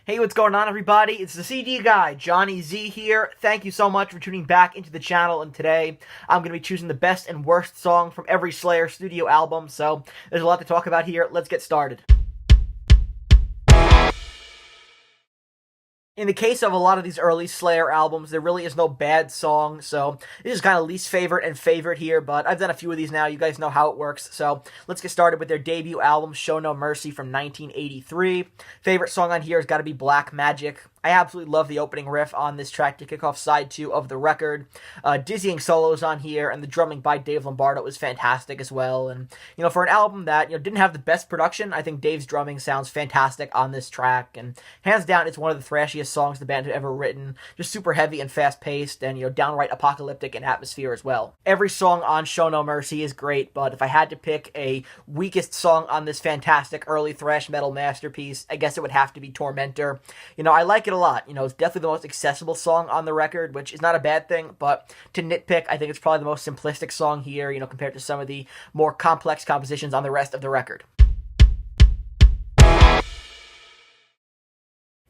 Hey, what's going on, everybody? It's the CD guy, Johnny Z here. Thank you so much for tuning back into the channel, and today I'm going to be choosing the best and worst song from every Slayer studio album, so there's a lot to talk about here. Let's get started. In the case of a lot of these early Slayer albums, there really is no bad song, so this is kind of least favorite and favorite here, but I've done a few of these now. You guys know how it works, so let's get started with their debut album, Show No Mercy, from 1983. Favorite song on here has got to be Black Magic. I absolutely love the opening riff on this track to kick off side 2 of the record. Dizzying solos on here, and the drumming by Dave Lombardo is fantastic as well. And, for an album that, didn't have the best production, I think Dave's drumming sounds fantastic on this track. And hands down, it's one of the thrashiest songs the band had ever written. Just super heavy and fast-paced, and, downright apocalyptic in atmosphere as well. Every song on Show No Mercy is great, but if I had to pick a weakest song on this fantastic early thrash metal masterpiece, I guess it would have to be Tormentor. I like it a lot. It's definitely the most accessible song on the record, which is not a bad thing, but to nitpick, I think it's probably the most simplistic song here, compared to some of the more complex compositions on the rest of the record.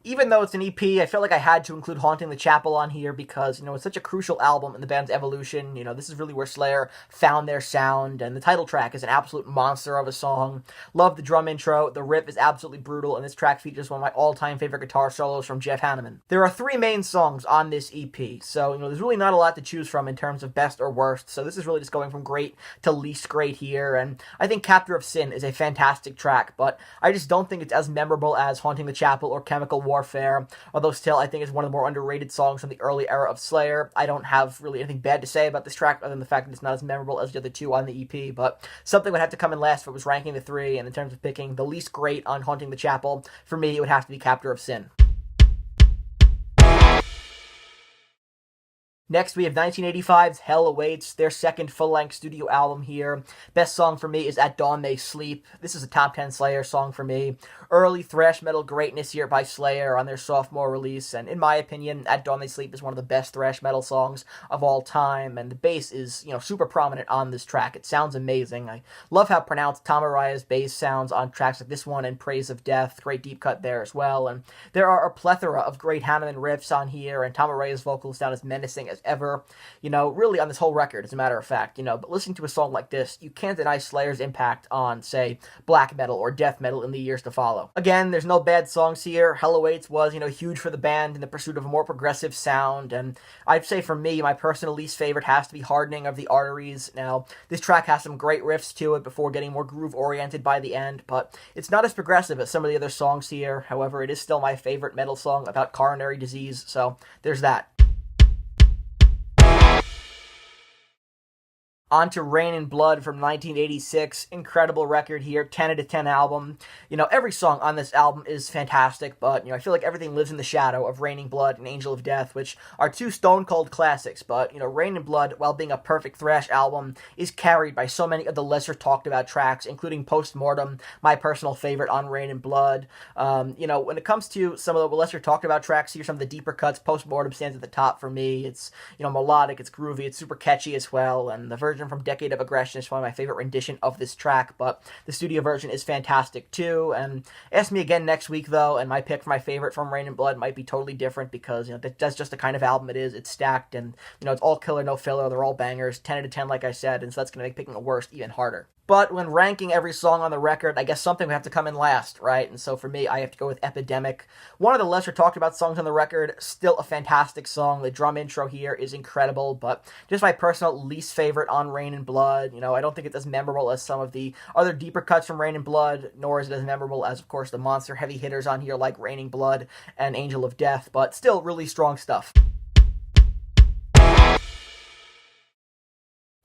Even though it's an EP, I feel like I had to include Haunting the Chapel on here because, it's such a crucial album in the band's evolution. This is really where Slayer found their sound, and the title track is an absolute monster of a song. Love the drum intro, the riff is absolutely brutal, and this track features one of my all-time favorite guitar solos from Jeff Hanneman. There are 3 main songs on this EP, so, there's really not a lot to choose from in terms of best or worst, so this is really just going from great to least great here, and I think Captor of Sin is a fantastic track, but I just don't think it's as memorable as Haunting the Chapel or Chemical Warfare, although still I think it's one of the more underrated songs from the early era of Slayer. I don't have really anything bad to say about this track other than the fact that it's not as memorable as the other 2 on the EP, but something would have to come in last if it was ranking the 3, and in terms of picking the least great on Haunting the Chapel, for me it would have to be Captor of Sin. Next, we have 1985's Hell Awaits, their second full-length studio album here. Best song for me is At Dawn They Sleep. This is a top 10 Slayer song for me. Early thrash metal greatness here by Slayer on their sophomore release, and in my opinion, At Dawn They Sleep is one of the best thrash metal songs of all time, and the bass is, super prominent on this track. It sounds amazing. I love how pronounced Tom Araya's bass sounds on tracks like this one and Praise of Death. Great deep cut there as well, and there are a plethora of great Hanneman riffs on here, and Tom Araya's vocals sound as menacing as ever, really on this whole record, as a matter of fact, but listening to a song like this, you can't deny Slayer's impact on, say, black metal or death metal in the years to follow. Again, there's no bad songs here. Hell Awaits was, huge for the band in the pursuit of a more progressive sound, and I'd say for me, my personal least favorite has to be Hardening of the Arteries. Now, this track has some great riffs to it before getting more groove-oriented by the end, but it's not as progressive as some of the other songs here. However, it is still my favorite metal song about coronary disease, so there's that. On to Rain and Blood from 1986. Incredible record here. 10 out of 10 album. Every song on this album is fantastic, but, I feel like everything lives in the shadow of Raining Blood and Angel of Death, which are 2 stone-cold classics. But, Rain and Blood, while being a perfect thrash album, is carried by so many of the lesser talked-about tracks, including Postmortem, my personal favorite on Rain and Blood. When it comes to some of the lesser talked-about tracks, here's some of the deeper cuts. Postmortem stands at the top for me. It's, melodic, it's groovy, it's super catchy as well, and the version from Decade of Aggression is probably my favorite rendition of this track, but the studio version is fantastic too. And ask me again next week though, and my pick for my favorite from Rain and Blood might be totally different because that's just the kind of album it is. It's stacked, and it's all killer, no filler. They're all bangers, 10 out of 10 like I said, and so that's gonna make picking the worst even harder. But when ranking every song on the record, I guess something would have to come in last, right? And so for me, I have to go with Epidemic. One of the lesser talked about songs on the record, still a fantastic song. The drum intro here is incredible, but just my personal least favorite on Rain and Blood. I don't think it's as memorable as some of the other deeper cuts from Rain and Blood, nor is it as memorable as, of course, the monster heavy hitters on here like Raining Blood and Angel of Death, but still really strong stuff.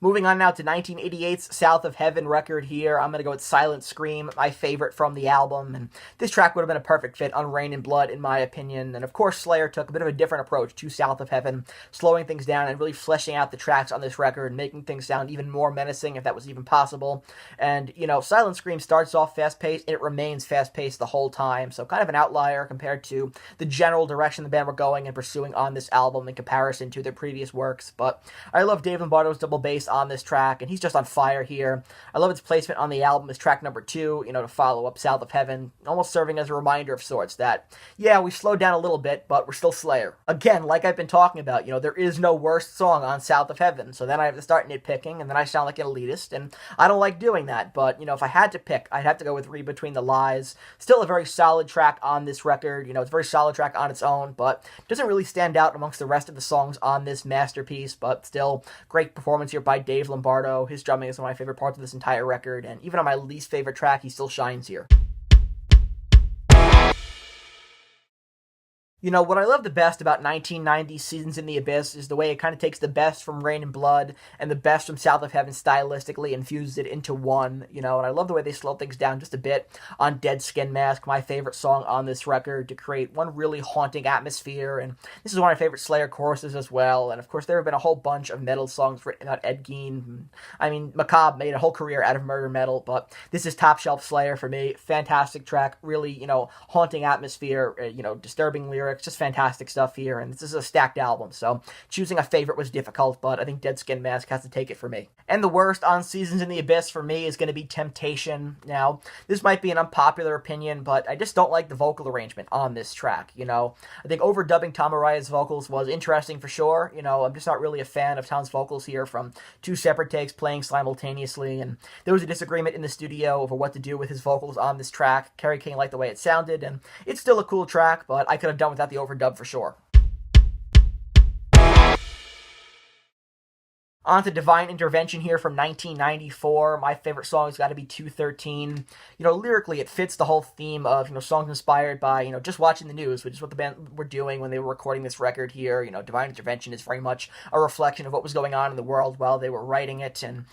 Moving on now to 1988's South of Heaven record here. I'm going to go with Silent Scream, my favorite from the album. And this track would have been a perfect fit on Rain and Blood, in my opinion. And of course, Slayer took a bit of a different approach to South of Heaven, slowing things down and really fleshing out the tracks on this record, making things sound even more menacing, if that was even possible. And, Silent Scream starts off fast-paced, and it remains fast-paced the whole time. So kind of an outlier compared to the general direction the band were going and pursuing on this album in comparison to their previous works. But I love Dave Lombardo's double bass bass on this track, and he's just on fire here. I love its placement on the album as track number 2, to follow up South of Heaven, almost serving as a reminder of sorts that, yeah, we slowed down a little bit, but we're still Slayer. Again, like I've been talking about, there is no worst song on South of Heaven, so then I have to start nitpicking, and then I sound like an elitist, and I don't like doing that, but, if I had to pick, I'd have to go with Read Between the Lies. Still a very solid track on this record, it's a very solid track on its own, but doesn't really stand out amongst the rest of the songs on this masterpiece, but still, great performance here by Dave Lombardo. His drumming is one of my favorite parts of this entire record, and even on my least favorite track, he still shines here. What I love the best about 1990's Seasons in the Abyss is the way it kind of takes the best from Rain and Blood and the best from South of Heaven stylistically and fuses it into one, and I love the way they slow things down just a bit on Dead Skin Mask, my favorite song on this record, to create one really haunting atmosphere, and this is one of my favorite Slayer choruses as well, and of course there have been a whole bunch of metal songs written about Ed Gein. I mean, Macabre made a whole career out of murder metal, but this is top shelf Slayer for me. Fantastic track, really, haunting atmosphere, disturbing lyrics, just fantastic stuff here, and this is a stacked album, so choosing a favorite was difficult, but I think Dead Skin Mask has to take it for me. And the worst on Seasons in the Abyss for me is going to be Temptation. Now, this might be an unpopular opinion, but I just don't like the vocal arrangement on this track, I think overdubbing Tom Araya's vocals was interesting for sure, I'm just not really a fan of Tom's vocals here from two separate takes playing simultaneously, and there was a disagreement in the studio over what to do with his vocals on this track. Kerry King liked the way it sounded, and it's still a cool track, but I could have done without the overdub for sure. On to Divine Intervention here from 1994. My favorite song has got to be 213. Lyrically, it fits the whole theme of, songs inspired by, just watching the news, which is what the band were doing when they were recording this record here. Divine Intervention is very much a reflection of what was going on in the world while they were writing it. And,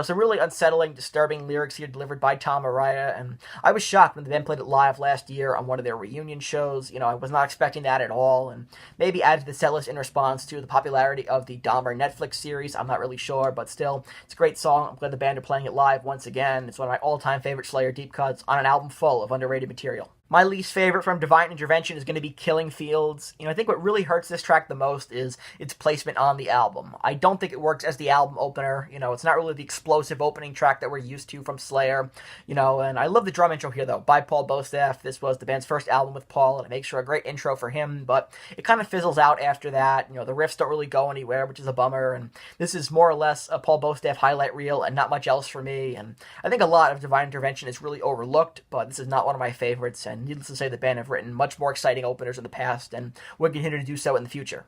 some really unsettling, disturbing lyrics here delivered by Tom Araya. And I was shocked when the band played it live last year on one of their reunion shows. I was not expecting that at all. And maybe added the setlist in response to the popularity of the Dahmer Netflix series. I'm not really sure, but still, it's a great song. I'm glad the band are playing it live once again. It's one of my all-time favorite Slayer deep cuts on an album full of underrated material. My least favorite from Divine Intervention is going to be Killing Fields. I think what really hurts this track the most is its placement on the album. I don't think it works as the album opener. It's not really the explosive opening track that we're used to from Slayer. And I love the drum intro here, though, by Paul Bostaph. This was the band's first album with Paul, and it makes for a great intro for him, but it kind of fizzles out after that. The riffs don't really go anywhere, which is a bummer, and this is more or less a Paul Bostaph highlight reel and not much else for me, and I think a lot of Divine Intervention is really overlooked, but this is not one of my favorites, and needless to say, the band have written much more exciting openers in the past and would continue to do so in the future.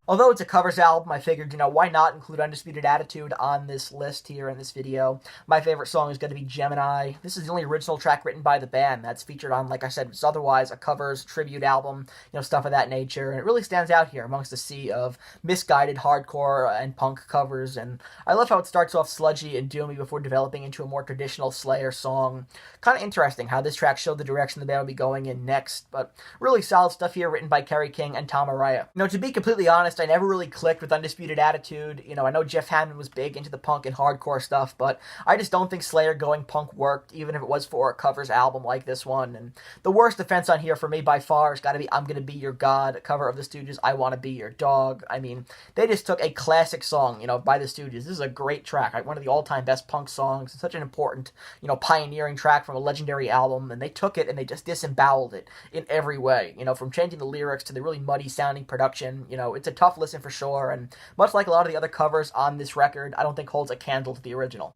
Although it's a covers album, I figured, why not include Undisputed Attitude on this list here in this video. My favorite song is going to be Gemini. This is the only original track written by the band that's featured on, like I said, it's otherwise a covers, tribute album, stuff of that nature. And it really stands out here amongst a sea of misguided hardcore and punk covers. And I love how it starts off sludgy and doomy before developing into a more traditional Slayer song. Kind of interesting how this track showed the direction the band will be going in next. But really solid stuff here written by Kerry King and Tom Araya. To be completely honest, I never really clicked with Undisputed Attitude. I know Jeff Hanneman was big into the punk and hardcore stuff, but I just don't think Slayer going punk worked, even if it was for a covers album like this one. And the worst offense on here for me by far has got to be I'm Gonna Be Your God, a cover of the Stooges' I Wanna Be Your Dog. I mean, they just took a classic song, by the Stooges. This is a great track, one of the all-time best punk songs. It's such an important, pioneering track from a legendary album, and they took it and they just disemboweled it in every way. From changing the lyrics to the really muddy-sounding production. It's a tough listen for sure, and much like a lot of the other covers on this record, I don't think holds a candle to the original.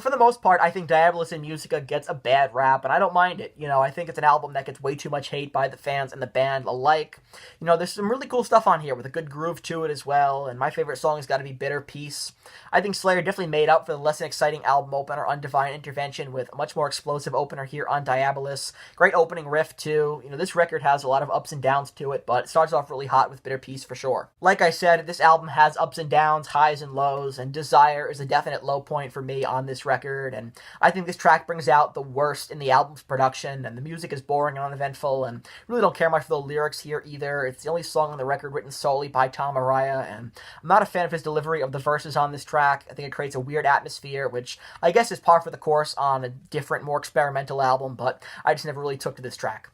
For the most part, I think Diabolus In Musica gets a bad rap, and I don't mind it. I think it's an album that gets way too much hate by the fans and the band alike. There's some really cool stuff on here with a good groove to it as well, and my favorite song has got to be Bitter Peace. I think Slayer definitely made up for the less than exciting album opener on Divine Intervention with a much more explosive opener here on Diabolus. Great opening riff, too. This record has a lot of ups and downs to it, but it starts off really hot with Bitter Peace for sure. Like I said, this album has ups and downs, highs and lows, and Desire is a definite low point for me on this record, and I think this track brings out the worst in the album's production, and the music is boring and uneventful, and really don't care much for the lyrics here either. It's the only song on the record written solely by Tom Araya, and I'm not a fan of his delivery of the verses on this track. I think it creates a weird atmosphere, which I guess is par for the course on a different, more experimental album, but I just never really took to this track.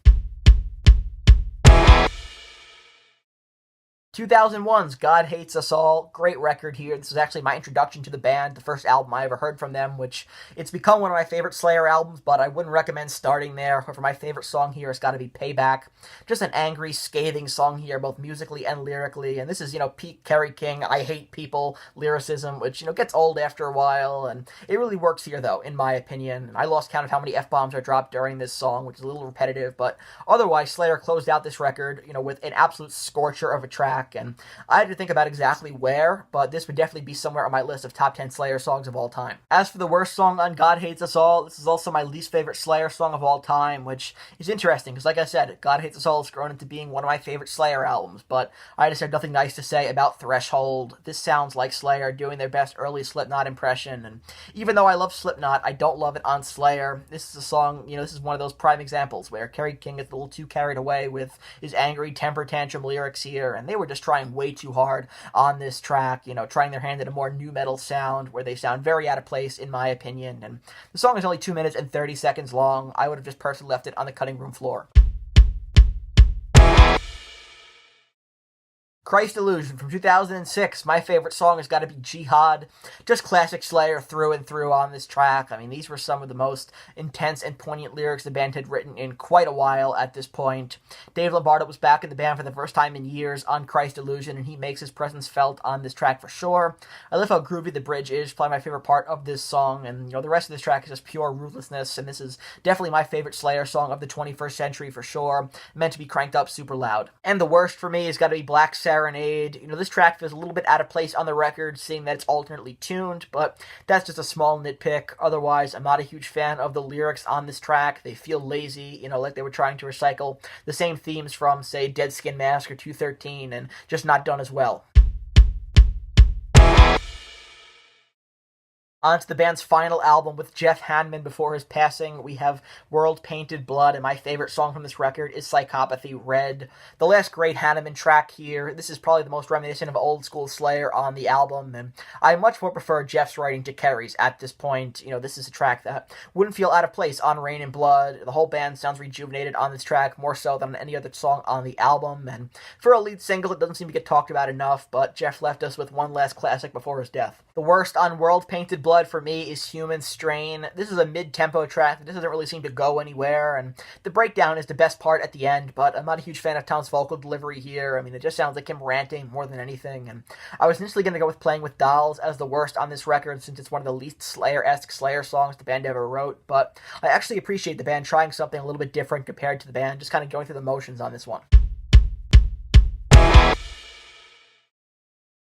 2001's God Hates Us All, great record here. This is actually my introduction to the band, the first album I ever heard from them, which it's become one of my favorite Slayer albums, but I wouldn't recommend starting there. For my favorite song here, it's got to be Payback. Just an angry, scathing song here, both musically and lyrically, and this is, peak Kerry King, I hate people lyricism, which, gets old after a while, and it really works here, though, in my opinion. I lost count of how many F-bombs are dropped during this song, which is a little repetitive, but otherwise, Slayer closed out this record, with an absolute scorcher of a track. And I had to think about exactly where, but this would definitely be somewhere on my list of top 10 Slayer songs of all time. As for the worst song on God Hates Us All, this is also my least favorite Slayer song of all time, which is interesting, because like I said, God Hates Us All has grown into being one of my favorite Slayer albums, but I just had nothing nice to say about Threshold. This sounds like Slayer doing their best early Slipknot impression, and even though I love Slipknot, I don't love it on Slayer. This is a song, this is one of those prime examples where Kerry King gets a little too carried away with his angry temper tantrum lyrics here, and they were just trying way too hard on this track, trying their hand at a more nu metal sound where they sound very out of place in my opinion. And the song is only 2 minutes and 30 seconds long. I would have just personally left it on the cutting room floor. Christ Illusion from 2006. My favorite song has got to be Jihad. Just classic Slayer through and through on this track. I mean, these were some of the most intense and poignant lyrics the band had written in quite a while at this point. Dave Lombardo was back in the band for the first time in years on Christ Illusion, and he makes his presence felt on this track for sure. I love how groovy the bridge is, probably my favorite part of this song, and the rest of this track is just pure ruthlessness, and this is definitely my favorite Slayer song of the 21st century for sure, meant to be cranked up super loud. And the worst for me has got to be Black Serenade. This track feels a little bit out of place on the record, seeing that it's alternately tuned, but that's just a small nitpick. Otherwise, I'm not a huge fan of the lyrics on this track. They feel lazy, like they were trying to recycle the same themes from, say, Dead Skin Mask or 213, and just not done as well. On to the band's final album with Jeff Hanneman before his passing. We have World Painted Blood, and my favorite song from this record is Psychopathy Red. The last great Hanneman track here. This is probably the most reminiscent of old school Slayer on the album, and I much more prefer Jeff's writing to Kerry's at this point. This is a track that wouldn't feel out of place on Rain and Blood. The whole band sounds rejuvenated on this track, more so than any other song on the album, and for a lead single, it doesn't seem to get talked about enough, but Jeff left us with one last classic before his death. The worst on World Painted Blood for me is Human Strain. This is a mid-tempo track that doesn't really seem to go anywhere, and the breakdown is the best part at the end, but I'm not a huge fan of Tom's vocal delivery here. I mean, it just sounds like him ranting more than anything, and I was initially going to go with Playing with Dolls as the worst on this record, since it's one of the least Slayer-esque Slayer songs the band ever wrote, but I actually appreciate the band trying something a little bit different compared to the band, just kind of going through the motions on this one.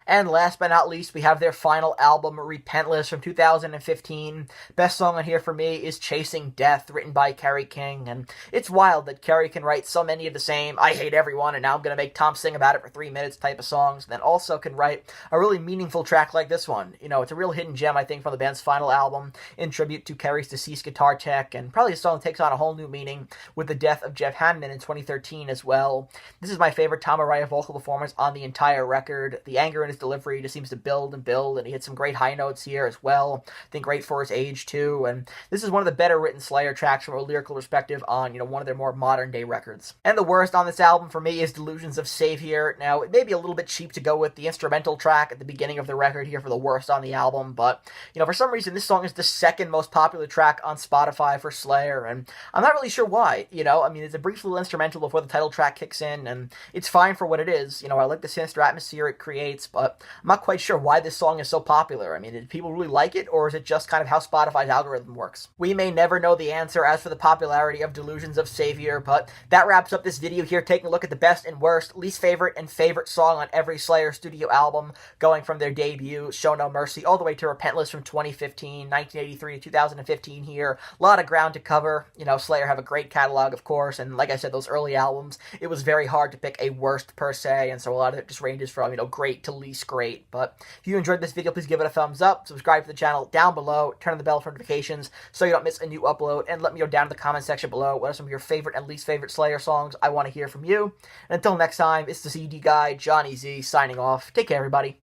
And last but not least, we have their final album, Repentless, from 2015. Best song on here for me is Chasing Death, written by Kerry King. And it's wild that Kerry can write so many of the same, I hate everyone, and now I'm going to make Tom sing about it for 3 minutes type of songs, and then also can write a really meaningful track like this one. It's a real hidden gem, I think, from the band's final album, in tribute to Kerry's deceased guitar tech, and probably a song that takes on a whole new meaning with the death of Jeff Hanneman in 2013 as well. This is my favorite Tom Araya vocal performance on the entire record. The anger in his delivery just seems to build and build, and he hit some great high notes here as well. I think great for his age too, and this is one of the better written Slayer tracks from a lyrical perspective on, one of their more modern day records. And the worst on this album for me is Delusions of Savior. Now, it may be a little bit cheap to go with the instrumental track at the beginning of the record here for the worst on the album, but, for some reason this song is the second most popular track on Spotify for Slayer, and I'm not really sure why, it's a brief little instrumental before the title track kicks in, and it's fine for what it is. I like the sinister atmosphere it creates, but I'm not quite sure why this song is so popular. Did people really like it, or is it just kind of how Spotify's algorithm works? We may never know the answer as for the popularity of Delusions of Savior, but that wraps up this video here, taking a look at the best and worst, least favorite and favorite song on every Slayer studio album, going from their debut, Show No Mercy, all the way to Repentless from 2015, 1983 to 2015 here. A lot of ground to cover. Slayer have a great catalog, of course, and like I said, those early albums, it was very hard to pick a worst per se, and so a lot of it just ranges from, great to least great. But if you enjoyed this video, please give it a thumbs up, subscribe to the channel down below, turn on the bell for notifications so you don't miss a new upload, and let me know down in the comment section below what are some of your favorite and least favorite Slayer songs. I want to hear from you. And until next time, it's the CD guy, Johnny Z, signing off. Take care, everybody.